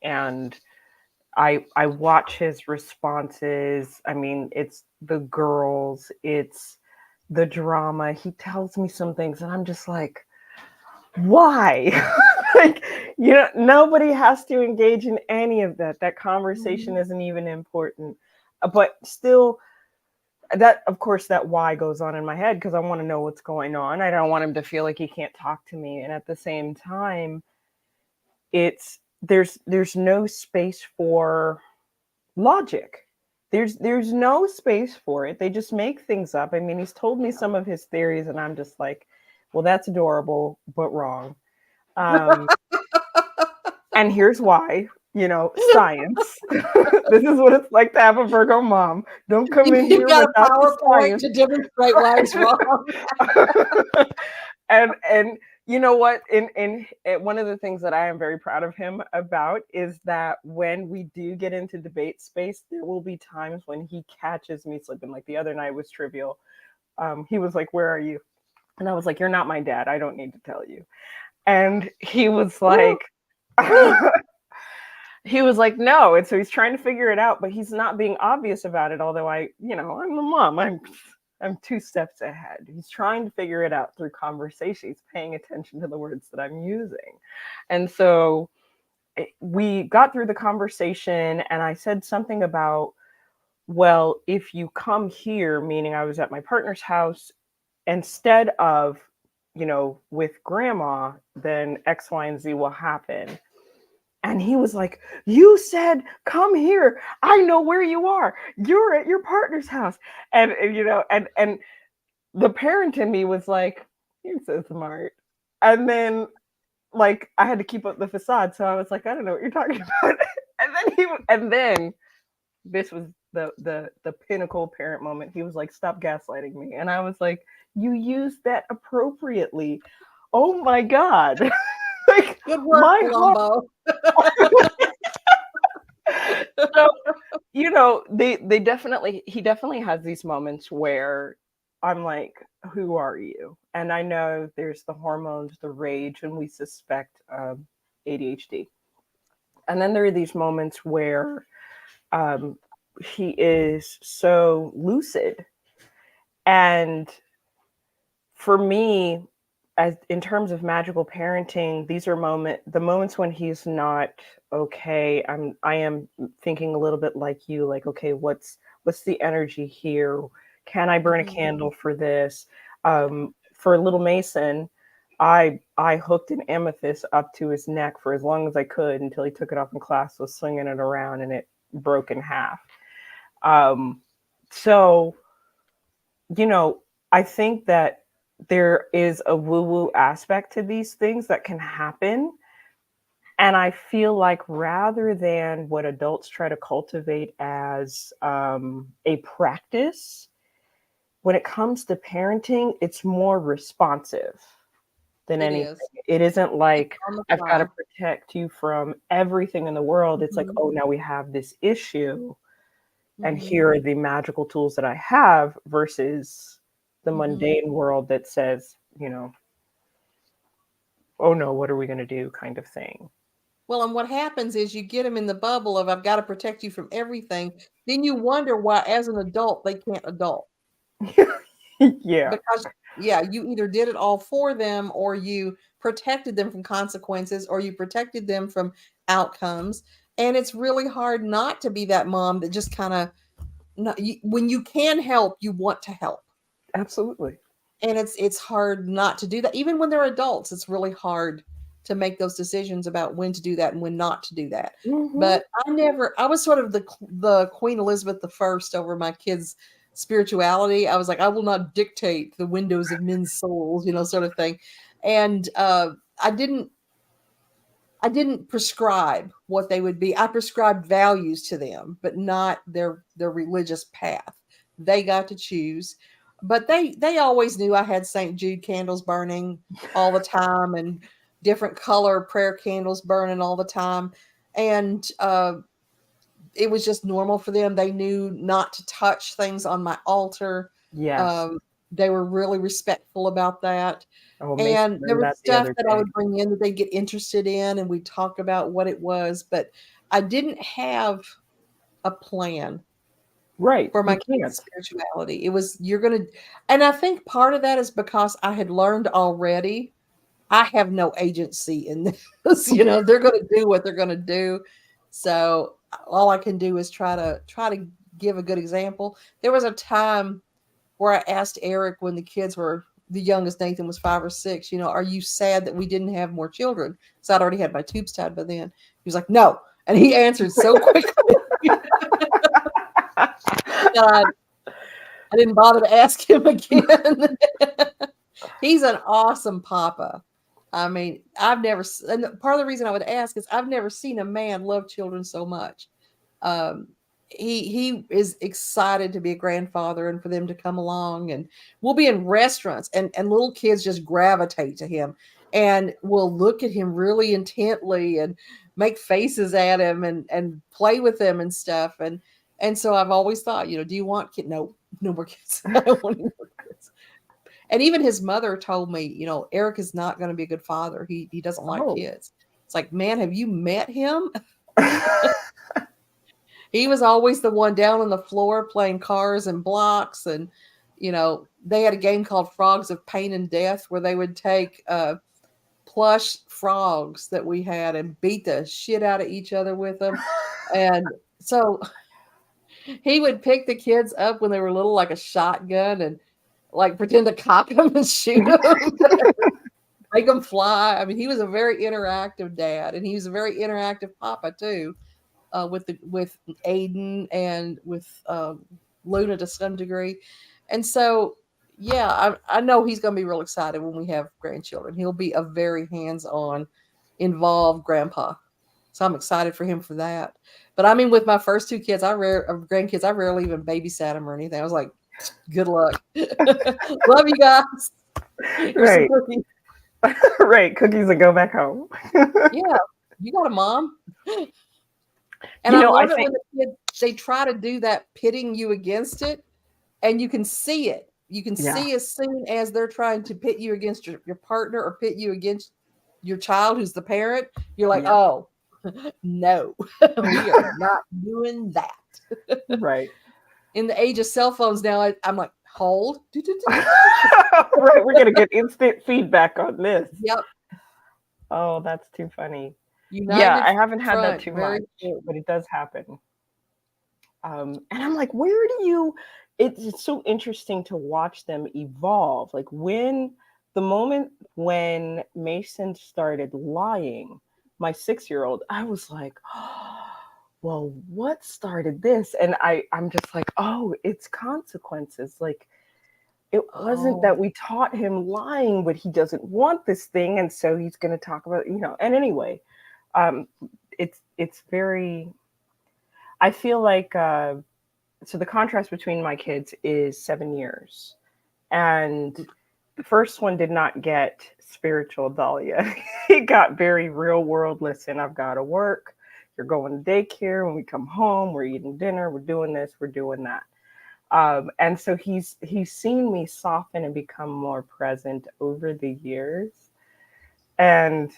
Speaker 1: and I watch his responses. I mean, it's the girls, it's the drama. He tells me some things, and I'm just like, why? Like, nobody has to engage in any of that. That conversation
Speaker 2: Mhm.
Speaker 1: isn't even important. But still, that, of course, that why goes on in my head because I want to know what's going on. I don't want him to feel like he can't talk to me. And at the same time, there's no space for logic. There's no space for it. They just make things up. I mean, he's told me some of his theories, and I'm just like, well, that's adorable, but wrong. Um, and here's why. science. This is what it's like to have a Virgo mom. Don't come in
Speaker 2: You've
Speaker 1: here
Speaker 2: got a
Speaker 1: without the
Speaker 2: PowerPoint
Speaker 1: science.
Speaker 2: to demonstrate why it's wrong.
Speaker 1: And you know what? In one of the things that I am very proud of him about is that when we do get into debate space, there will be times when he catches me slipping. Like the other night was trivial. He was like, "Where are you?" And I was like, "You're not my dad. I don't need to tell you." And he was like, he was like, no. And so he's trying to figure it out, but he's not being obvious about it. Although I'm the mom. I'm two steps ahead. He's trying to figure it out through conversation. He's paying attention to the words that I'm using. And so we got through the conversation, and I said something about, well, if you come here, meaning I was at my partner's house, instead of, with grandma, then X, Y, and Z will happen. And he was like, "You said, come here. I know where you are. You're at your partner's house." And the parent in me was like, "You're so smart." And then, like, I had to keep up the facade. So I was like, "I don't know what you're talking about." And then this was the pinnacle parent moment. He was like, "Stop gaslighting me." And I was like, "You used that appropriately. Oh my God." Like,
Speaker 2: Good work,
Speaker 1: my heart.
Speaker 2: Columbo.
Speaker 1: So, they definitely he definitely has these moments where I'm like, "Who are you?" And I know there's the hormones, the rage, and we suspect ADHD. And then there are these moments where um, he is so lucid. And for me, as in terms of magical parenting, these are the moments when he's not okay. I am thinking a little bit like you, like, okay, what's the energy here? Can I burn a
Speaker 2: Mhm.
Speaker 1: candle for this? For little Mason, I hooked an amethyst up to his neck for as long as I could until he took it off in class, was swinging it around, and it broke in half. Um, so you know, I think that there is a woo woo aspect to these things that can happen. And I feel like rather than what adults try to cultivate as a practice, when it comes to parenting, it's more responsive than
Speaker 2: It
Speaker 1: anything.
Speaker 2: is.
Speaker 1: It isn't
Speaker 2: It's
Speaker 1: like
Speaker 2: on the
Speaker 1: I've got to
Speaker 2: fly.
Speaker 1: protect you from everything in the world. It's like,
Speaker 2: Mhm.
Speaker 1: oh, now we have this issue, and
Speaker 2: Mhm.
Speaker 1: here are the magical tools that I have versus the
Speaker 2: Mhm.
Speaker 1: mundane world that says, oh no, what are we going to do kind of thing.
Speaker 2: Well, and what happens is you get them in the bubble of I've got to protect you from everything. Then you wonder why, as an adult, they can't adult.
Speaker 1: Yeah,
Speaker 2: Because, yeah, you either did it all for them or you protected them from consequences or you protected them from outcomes. And it's really hard not to be that mom that just kind of, when you can help, you want to help.
Speaker 1: absolutely.
Speaker 2: And it's hard not to do that. Even when they're adults, it's really hard to make those decisions about when to do that and when not to do that.
Speaker 1: Hmm.
Speaker 2: But I was sort of the Queen Elizabeth the First over my kids' spirituality. I was like, I will not dictate the windows of men's souls, sort of thing. And I didn't I didn't prescribe what they would be. I prescribed values to them, but not their religious path. They got to choose. But they always knew I had St. Jude candles burning all the time and different color prayer candles burning all the time. And it was just normal for them. They knew not to touch things on my altar.
Speaker 1: Yes.
Speaker 2: Um, they were really respectful about that.
Speaker 1: Oh, Mason
Speaker 2: And there
Speaker 1: learned
Speaker 2: was
Speaker 1: that the
Speaker 2: stuff
Speaker 1: other
Speaker 2: that I
Speaker 1: day.
Speaker 2: would bring in that they'd get interested in, and we'd talk about what it was, but I didn't have a plan
Speaker 1: Right.
Speaker 2: for
Speaker 1: You
Speaker 2: my
Speaker 1: can't.
Speaker 2: kids' spirituality. It was, you're gonna, and I think part of that is because I had learned already I have no agency in this. They're going to do what they're going to do. So all I can do is try to give a good example. There was a time where I asked Eric when the youngest Nathan was 5 or 6, are you sad that we didn't have more children? So I'd already had my tubes tied by then. He was like, no. And he answered so quickly that I didn't bother to ask him again. He's an awesome papa. I mean, I've never, and part of the reason I would ask is I've never seen a man love children so much. Um, he is excited to be a grandfather and for them to come along, and we'll be in restaurants and little kids just gravitate to him and will look at him really intently and make faces at him and play with them and stuff. And so I've always thought, do you want kids? No, no more kids. I don't want any more kids. And even his mother told me, Eric is not going to be a good father. He doesn't like
Speaker 1: Oh.
Speaker 2: kids. It's like, man, have you met him? He was always the one down on the floor playing cars and blocks. And, they had a game called Frogs of Pain and Death where they would take plush frogs that we had and beat the shit out of each other with them. And so he would pick the kids up when they were little, like a shotgun, and like pretend to cock them and shoot them, make them fly. I mean, he was a very interactive dad, and he was a very interactive papa too, with Aiden and with Luna to some degree. And so, yeah, I know he's going to be real excited when we have grandchildren. He'll be a very hands-on, involved grandpa. So I'm excited for him for that. But I mean, with my first two kids, grandkids, I rarely even babysat them or anything. I was like, good luck. Love you guys. Here's some
Speaker 1: Right.
Speaker 2: cookies.
Speaker 1: Right. Cookies and go back home.
Speaker 2: Yeah, you got a mom. And I love it when the kids, they try to do that, pitting you against it, and you can see it. You can see as soon as they're trying to pit you against your partner or pit you against your child who's the parent, you're like, oh, no, we are not doing that.
Speaker 1: Right.
Speaker 2: In the age of cell phones now, I'm like, hold.
Speaker 1: Right. We're going to get instant feedback on this.
Speaker 2: Yep.
Speaker 1: Oh, that's too funny.
Speaker 2: United
Speaker 1: I haven't had that
Speaker 2: front,
Speaker 1: too
Speaker 2: very
Speaker 1: much, but it does happen. And I'm like, it's so interesting to watch them evolve. Like the moment when Mason started lying, my 6-year-old, I was like, oh, well, what started this? And I'm just like, oh, it's consequences. Like, it wasn't that we taught him lying, but he doesn't want this thing. And so he's going to talk about, and anyway, it's very, I feel like, so the contrast between my kids is 7 years. And the first one did not get spiritual Dahlia. He got very real world. Listen, I've got to work. You're going to daycare. When we come home, we're eating dinner. We're doing this. We're doing that. And so he's seen me soften and become more present over the years. And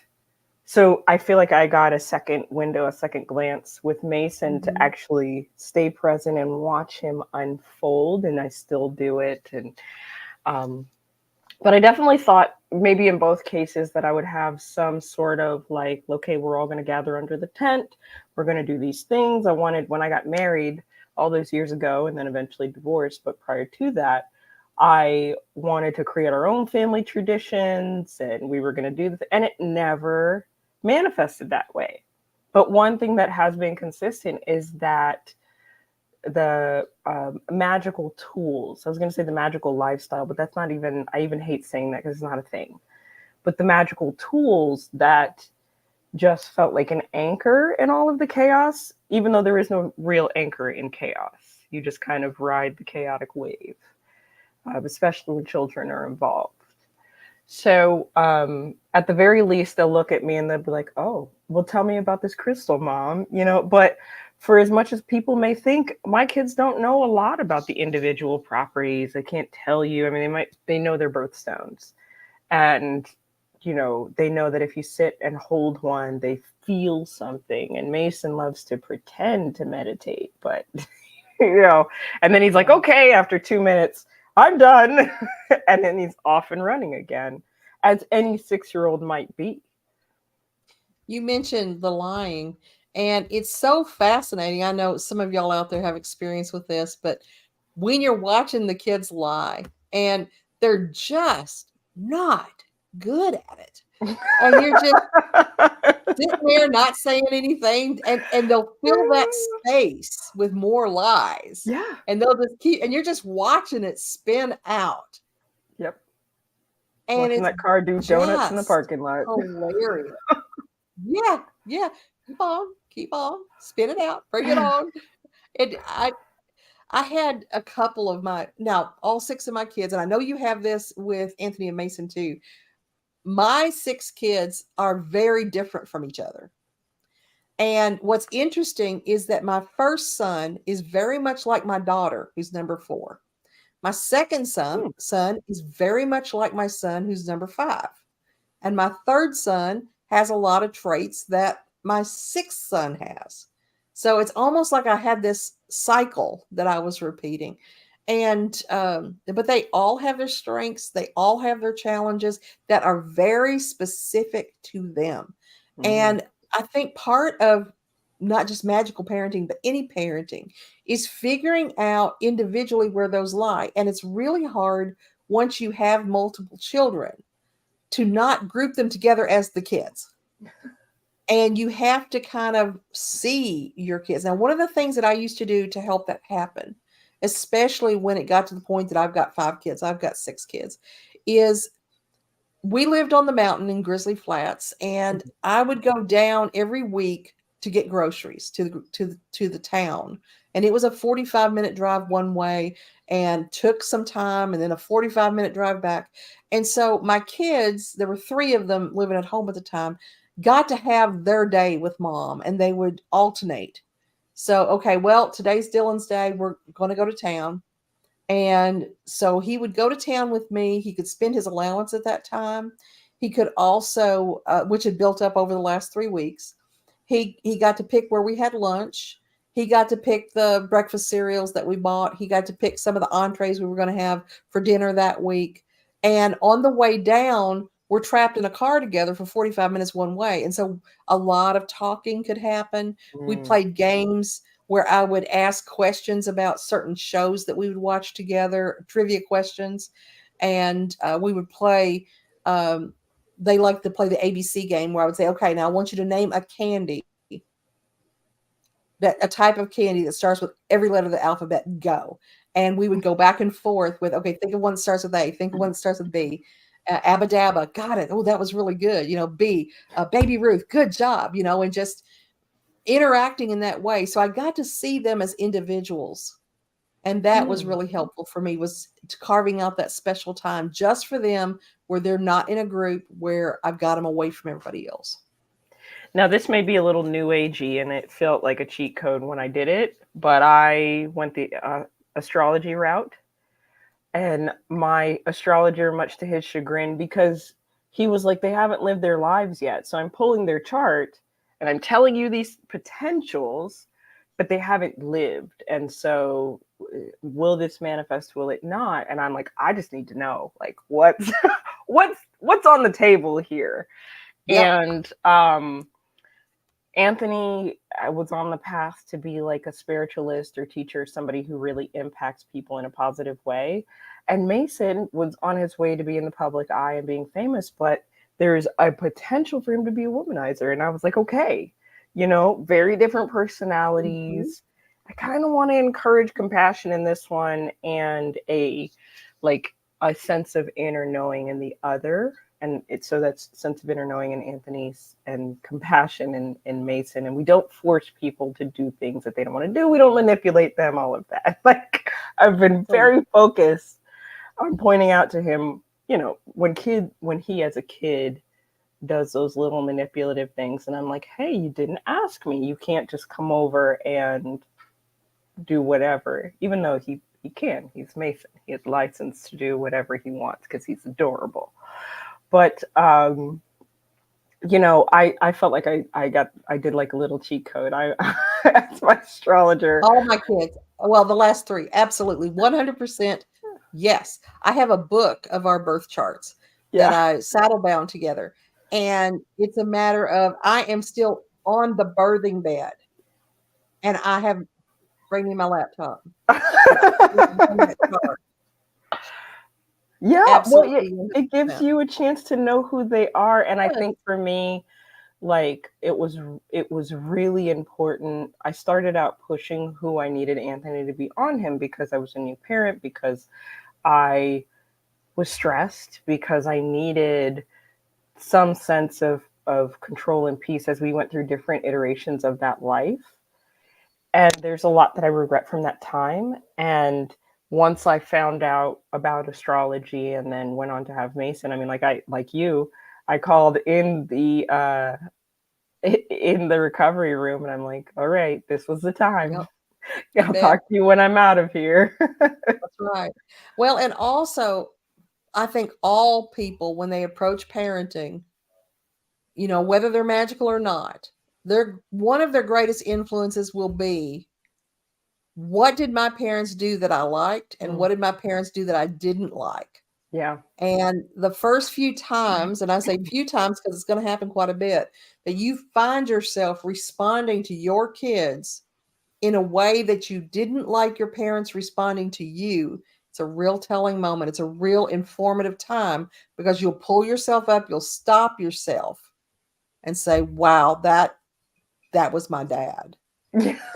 Speaker 1: so I feel like I got a second window, a second glance with Mason to actually stay present and watch him unfold. And I still do it. And, but I definitely thought maybe in both cases that I would have some sort of like, okay, we're all going to gather under the tent. We're going to do these things. I wanted, when I got married all those years ago and then eventually divorced, but prior to that, I wanted to create our own family traditions and we were going to do this. And it never manifested that way. But one thing that has been consistent is that the magical tools, I was going to say the magical lifestyle, but that's not even, I even hate saying that because it's not a thing. But the magical tools that just felt like an anchor in all of the chaos, even though there is no real anchor in chaos. You just kind of ride the chaotic wave, especially when children are involved. So at the very least, they'll look at me and they'll be like, oh, well, tell me about this crystal, Mom. But for as much as people may think, my kids don't know a lot about the individual properties. They can't tell you. I mean, they know their birthstones. And they know that if you sit and hold one, they feel something. And Mason loves to pretend to meditate, but, and then he's like, okay, after 2 minutes, I'm done. And then he's off and running again, as any 6-year-old might be.
Speaker 2: You mentioned the lying, and it's so fascinating. I know some of y'all out there have experience with this, but when you're watching the kids lie and they're just not good at it, and you're just sitting there not saying anything, and they'll fill that space with more lies.
Speaker 1: Yeah.
Speaker 2: And they'll just keep, and you're just watching it spin out.
Speaker 1: Yep.
Speaker 2: and
Speaker 1: Watching
Speaker 2: it's
Speaker 1: that car do donuts in the
Speaker 2: just
Speaker 1: parking lot.
Speaker 2: hilarious. Yeah, yeah. Keep on, spin it out, bring it on. And I had a couple of my now all six of my kids, and I know you have this with Anthony and Mason too. My six kids are very different from each other. And what's interesting is that my first son is very much like my daughter, who's number 4. My second
Speaker 1: Hmm.
Speaker 2: son is very much like my son, who's number 5. And my third son has a lot of traits that my sixth son has. So it's almost like I had this cycle that I was repeating. And, but they all have their strengths, they all have their challenges that are very specific to them.
Speaker 1: Mm.
Speaker 2: And I think part of not just magical parenting, but any parenting is figuring out individually where those lie. And it's really hard once you have multiple children to not group them together as the kids. And you have to kind of see your kids. Now, one of the things that I used to do to help that happen, especially when it got to the point that I've got 5 kids, I've got 6 kids, is we lived on the mountain in Grizzly Flats, and I would go down every week to get groceries to the town. And it was a 45-minute drive one way and took some time, and then a 45-minute drive back. And so my kids, there were 3 of them living at home at the time, got to have their day with mom, and they would alternate. So, okay, well, today's Dylan's day. We're going to go to town. And so he would go to town with me. He could spend his allowance at that time. He could also, which had built up over the last 3 weeks, he got to pick where we had lunch. He got to pick the breakfast cereals that we bought. He got to pick some of the entrees we were going to have for dinner that week. And on the way down, we're trapped in a car together for 45 minutes one way. And so a lot of talking could happen. We
Speaker 1: Mm.
Speaker 2: played games where I would ask questions about certain shows that we would watch together, trivia questions, and we would play. Um, they like to play the ABC game where I would say, "Okay, now I want you to name a candy, that a type of candy that starts with every letter of the alphabet. Go." And we would go back and forth with, "Okay, think of one that starts with A. Think of one that starts with B. Abba Dabba, got it. Oh, that was really good. B, Baby Ruth, good job. And just interacting in that way. So I got to see them as individuals. And that was
Speaker 1: Mm.
Speaker 2: really helpful for me, was carving out that special time just for them where they're not in a group where I've got them away from everybody else.
Speaker 1: Now, this may be a little new agey, and it felt like a cheat code when I did it, but I went the astrology route. And my astrologer, much to his chagrin, because he was like, they haven't lived their lives yet. So I'm pulling their chart and I'm telling you these potentials, but they haven't lived. And so will this manifest? Will it not? And I'm like, I just need to know, like, what's what's on the table here.
Speaker 2: Yep.
Speaker 1: And Anthony was on the path to be like a spiritualist or teacher, somebody who really impacts people in a positive way. And Mason was on his way to be in the public eye and being famous, but there's a potential for him to be a womanizer. And I was like, okay, very different
Speaker 2: Mhm.
Speaker 1: personalities. I kind of want to encourage compassion in this one and like a sense of inner knowing in the other, and it's so that's sense of inner knowing in Anthony's and compassion in Mason. And we don't force people to do things that they don't want to do. We don't manipulate them, all of that. Like, I've been
Speaker 2: So,
Speaker 1: very focused on pointing out to him, when he as a kid does those little manipulative things, and I'm like, hey, you didn't ask me. You can't just come over and do whatever, even though he can. He's Mason. He has license to do whatever he wants because he's adorable. But I felt like I did like a little cheat code. I as my astrologer.
Speaker 2: all my kids, well, the last 3, absolutely, 100%. Yes. I have a book of our birth charts that
Speaker 1: Yeah.
Speaker 2: I saddle bound together. And it's a matter of I am still on the birthing bed and I have bring me my laptop. It's on that chart.
Speaker 1: Yeah, well,
Speaker 2: Absolutely
Speaker 1: it gives
Speaker 2: 100%.
Speaker 1: you a chance to know who they are, and I
Speaker 2: Yes.
Speaker 1: think for me, like it was really important. I started out pushing who I needed Anthony to be on him because I was a new parent, because I was stressed because I needed some sense of control and peace as we went through different iterations of that life. And there's a lot that I regret from that time. And once I found out about astrology and then went on to have Mason, I mean, like you, I called in the recovery room and I'm like, all right, this was the
Speaker 2: Yep,
Speaker 1: time.
Speaker 2: I
Speaker 1: I'll
Speaker 2: bet.
Speaker 1: talk to you when I'm out of here.
Speaker 2: That's right. Well, and also, I think all people, when they approach parenting, whether they're magical or not, one of their greatest influences will be, what did my parents do that I liked, and
Speaker 1: Mm,
Speaker 2: what did my parents do that I didn't like?
Speaker 1: yeah.
Speaker 2: And the first few times, and I say few times because it's going to happen quite a bit, that you find yourself responding to your kids in a way that you didn't like your parents responding to you, it's a real telling moment. It's a real informative time, because you'll pull yourself up, you'll stop yourself and say, wow, that was my dad,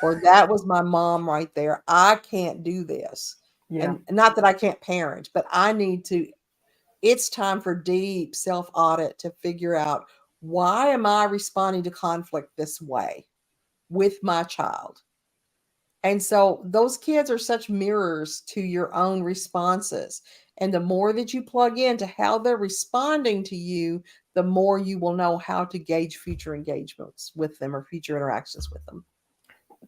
Speaker 2: or that was my mom right there. I can't do this.
Speaker 1: Yeah.
Speaker 2: And not that I can't parent, but it's time for deep self audit to figure out, why am I responding to conflict this way with my child? And so those kids are such mirrors to your own responses. And the more that you plug into how they're responding to you, the more you will know how to gauge future engagements with them or future interactions with them.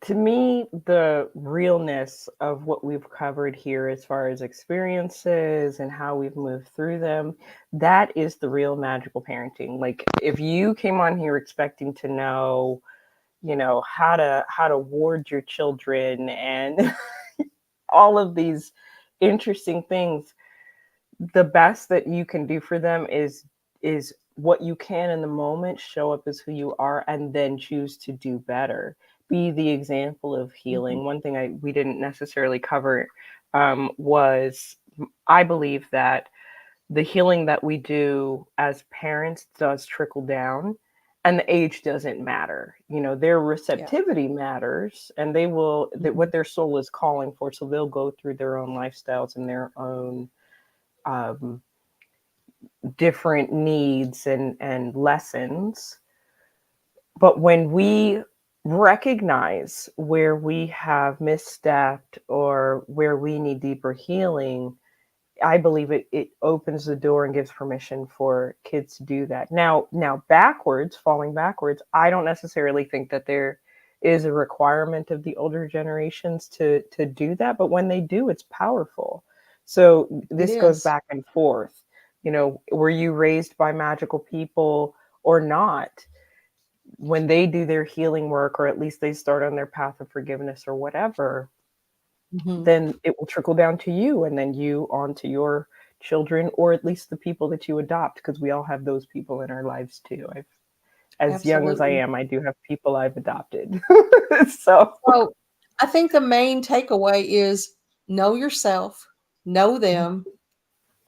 Speaker 1: To me, the realness of what we've covered here, as far as experiences and how we've moved through them, that is the real magical parenting. Like, if you came on here expecting to know, how to ward your children and all of these interesting things, the best that you can do for them is what you can in the moment, show up as who you are, and then choose to do better. Be the example of
Speaker 2: Mhm.
Speaker 1: healing. One thing we didn't necessarily cover was, I believe that the healing that we do as parents does trickle down, and the age doesn't matter. Their
Speaker 2: Yeah.
Speaker 1: receptivity matters, and they will, that
Speaker 2: Mhm.
Speaker 1: what their soul is calling for, so they'll go through their own lifestyles and their own um, different needs and lessons. But when we recognize where we have misstepped or where we need deeper healing, I believe it opens the door and gives permission for kids to do that. Now backwards, falling backwards, I don't necessarily think that there is a requirement of the older generations to do that, but when they do, it's powerful. So
Speaker 2: It
Speaker 1: this goes
Speaker 2: is.
Speaker 1: back and forth. Were you raised by magical people or not? When they do their healing work, or at least they start on their path of forgiveness or whatever,
Speaker 2: Mhm.
Speaker 1: then it will trickle down to you, and then you on to your children, or at least the people that you adopt, because we all have those people in our lives too. As young as I
Speaker 2: Absolutely.
Speaker 1: am, I do have people I've adopted. So
Speaker 2: So I think the main takeaway is, know yourself, know them,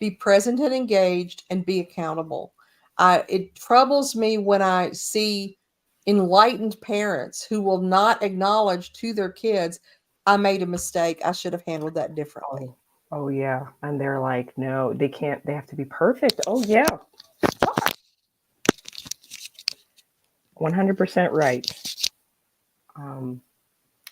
Speaker 2: be present and engaged, and be accountable. It troubles me when I see enlightened parents who will not acknowledge to their kids, I made a mistake. I should have handled that differently.
Speaker 1: oh, oh yeah, and they're like, no, they can't, they have to be perfect. Oh yeah, 100% right. um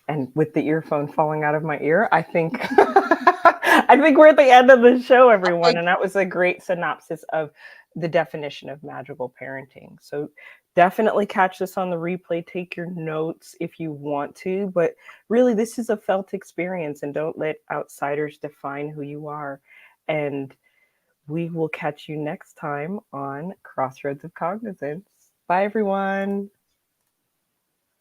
Speaker 1: and with the earphone falling out of my ear, I think I think we're at the end of the show, everyone,
Speaker 2: Okay.
Speaker 1: and that was a great synopsis of the definition of magical parenting. So definitely catch this on the replay, take your notes if you want to, but really this is a felt experience, and don't let outsiders define who you are. And we will catch you next time on Crossroads of Cognizance. Bye everyone.